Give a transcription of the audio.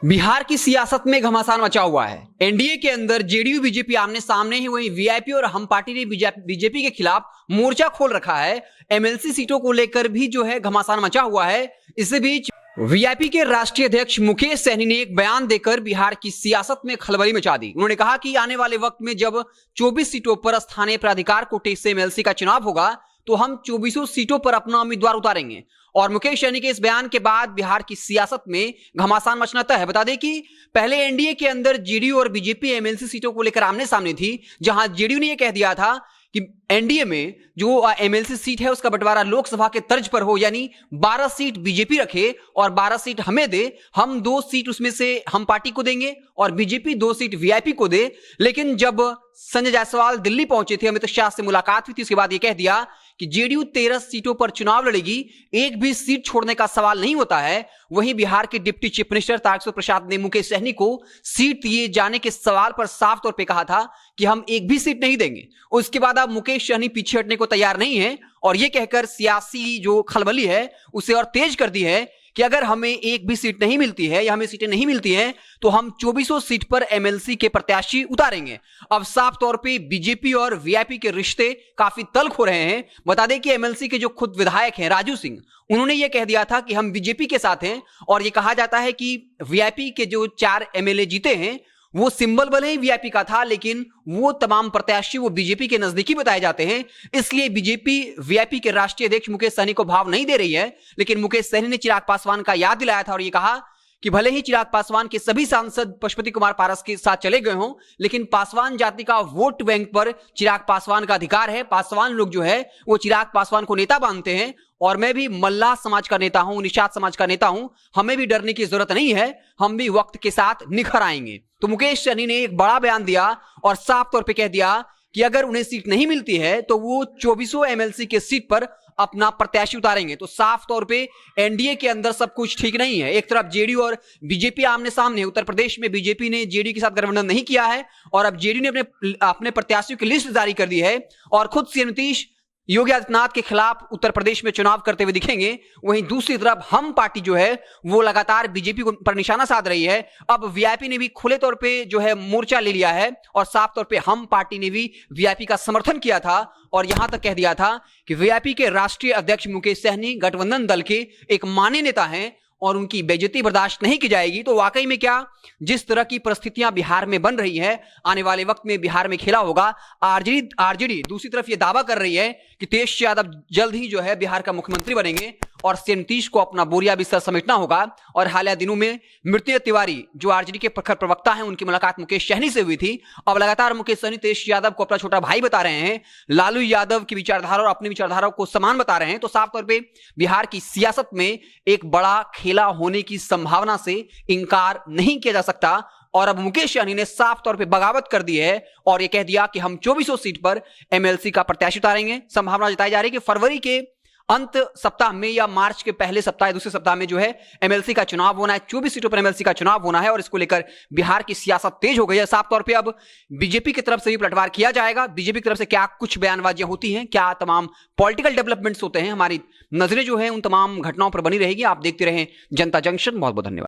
बिहार की सियासत में घमासान मचा हुआ है। एनडीए के अंदर जेडीयू बीजेपी आमने सामने ही, वहीं वीआईपी और हम पार्टी ने बीजेपी के खिलाफ मोर्चा खोल रखा है। एमएलसी सीटों को लेकर भी जो है घमासान मचा हुआ है। इसी बीच वीआईपी के राष्ट्रीय अध्यक्ष मुकेश सहनी ने एक बयान देकर बिहार की सियासत में खलबली मचा दी। उन्होंने कहा कि आने वाले वक्त में जब 24 सीटों पर स्थानीय प्राधिकार कोटे से एमएलसी का चुनाव होगा तो हम 24 सीटों पर अपना उम्मीदवार उतारेंगे। और मुकेश सहनी के इस बयान के बाद बिहार की सियासत में घमासान मचना तय है। बता दें कि पहले एनडीए के अंदर जेडीयू और बीजेपी एमएलसी सीटों को लेकर आमने सामने थी, जहां जेडीयू ने यह कह दिया था कि एनडीए में जो एमएलसी सीट है उसका बंटवारा लोकसभा के तर्ज पर हो, यानी 12 सीट बीजेपी रखे और 12 सीट हमें दे। हम 2 सीट उसमें से हम पार्टी को देंगे और बीजेपी 2 सीट वीआईपी को दे। लेकिन जब संजय जायसवाल दिल्ली पहुंचे थे, अमित शाह से मुलाकात हुई थी, उसके बाद यह कह दिया कि जेडीयू 13 सीटों पर चुनाव लड़ेगी, एक भी सीट छोड़ने का सवाल नहीं होता है। वहीं बिहार के deputy chief minister Tarkishore Prasad ने मुकेश सहनी को सीट दिए जाने के सवाल पर साफ तौर पे कहा था कि हम एक भी सीट नहीं देंगे। उसके बाद अब मुकेश सहनी पीछे हटने को तैयार नहीं है और यह कहकर सियासी जो खलबली है उसे और तेज कर दी है कि अगर हमें एक भी सीट नहीं मिलती है या हमें सीटें नहीं मिलती हैं तो हम 24 सीट पर एमएलसी के प्रत्याशी उतारेंगे। अब साफ तौर पे बीजेपी और वीआईपी के रिश्ते काफी तल्ख हो रहे हैं। बता दें कि एमएलसी के जो खुद विधायक हैं राजू सिंह, उन्होंने यह कह दिया था कि हम बीजेपी के साथ हैं। और यह कहा जाता है कि वीआईपी के जो 4 एमएलए जीते हैं वो सिंबल भले ही वीआईपी का था, लेकिन वो तमाम प्रत्याशी वो बीजेपी के नजदीकी बताए जाते हैं। इसलिए बीजेपी वीआईपी के राष्ट्रीय अध्यक्ष मुकेश सहनी को भाव नहीं दे रही है। लेकिन मुकेश सहनी ने चिराग पासवान का याद दिलाया था और ये कहा कि भले ही चिराग पासवान के सभी सांसद पशुपति कुमार पारस के साथ चले गए हों, लेकिन पासवान जाति का वोट बैंक पर चिराग पासवान का अधिकार है। पासवान लोग जो है वो चिराग पासवान को नेता मानते हैं और मैं भी मल्लाह समाज का नेता हूं, निषाद समाज का नेता हूं। हमें भी डरने की जरूरत नहीं है, हम भी वक्त के साथ निखर आएंगे। तो मुकेश सहनी ने एक बड़ा बयान दिया और साफ तौर पे कह दिया कि अगर उन्हें सीट नहीं मिलती है तो वो 24 एमएलसी के सीट पर अपना प्रत्याशी उतारेंगे। तो साफ तौर पे एनडीए के अंदर सब कुछ ठीक नहीं है। एक तरफ जेडीयू और बीजेपी आमने सामने। उत्तर प्रदेश में बीजेपी ने जेडीयू के साथ गठबंधन नहीं किया है और अब जेडीयू ने अपने प्रत्याशियों की लिस्ट जारी कर दी है और खुद सीएम नीतीश योगी आदित्यनाथ के खिलाफ उत्तर प्रदेश में चुनाव करते हुए दिखेंगे। वहीं दूसरी तरफ हम पार्टी जो है वो लगातार बीजेपी पर निशाना साध रही है। अब वीआईपी ने भी खुले तौर पे जो है मोर्चा ले लिया है और साफ तौर पे हम पार्टी ने भी वीआईपी का समर्थन किया था और यहां तक कह दिया था कि वीआईपी के राष्ट्रीय अध्यक्ष मुकेश सहनी गठबंधन दल के एक माने नेता हैं और उनकी बेइज्जती बर्दाश्त नहीं की जाएगी। तो वाकई में क्या जिस तरह की परिस्थितियां बिहार में बन रही है, आने वाले वक्त में बिहार में खेला होगा। आरजेडी दूसरी तरफ यह दावा कर रही है कि तेज यादव जल्द ही जो है बिहार का मुख्यमंत्री बनेंगे और सीएम नीतीश को अपना बोरिया बिस्तर समेटना होगा। और हालिया दिनों में मृत्युंजय तिवारी जो आरजेडी के प्रखर प्रवक्ता हैं, उनकी मुलाकात मुकेश सहनी से हुई थी। अब लगातार मुकेश सहनी तेज यादव को अपना छोटा भाई बता रहे हैं, लालू यादव की विचारधारा और अपनी विचारधारा को समान बता रहे हैं। तो साफ तौर पर बिहार की सियासत में एक बड़ा खेला होने की संभावना से इंकार नहीं किया जा सकता। और अब मुकेश सहनी ने साफ तौर पे बगावत कर दी है और यह कह दिया कि हम 24 सीट पर एमएलसी का प्रत्याशी उतारेंगे। संभावना जताई जा रही है कि फरवरी के अंत सप्ताह में या मार्च के पहले सप्ताह या दूसरे सप्ताह में जो है एमएलसी का चुनाव होना है। 24 सीटों पर एमएलसी का चुनाव होना है और इसको लेकर बिहार की सियासत तेज हो गई है। साफ तौर पे अब बीजेपी की तरफ से भी पलटवार किया जाएगा। बीजेपी की तरफ से क्या कुछ बयानबाजियां होती हैं, क्या तमाम पॉलिटिकल डेवलपमेंट्स होते हैं, हमारी नजरें जो है उन तमाम घटनाओं पर बनी रहेगी। आप देखते रहें जनता जंक्शन। बहुत बहुत धन्यवाद।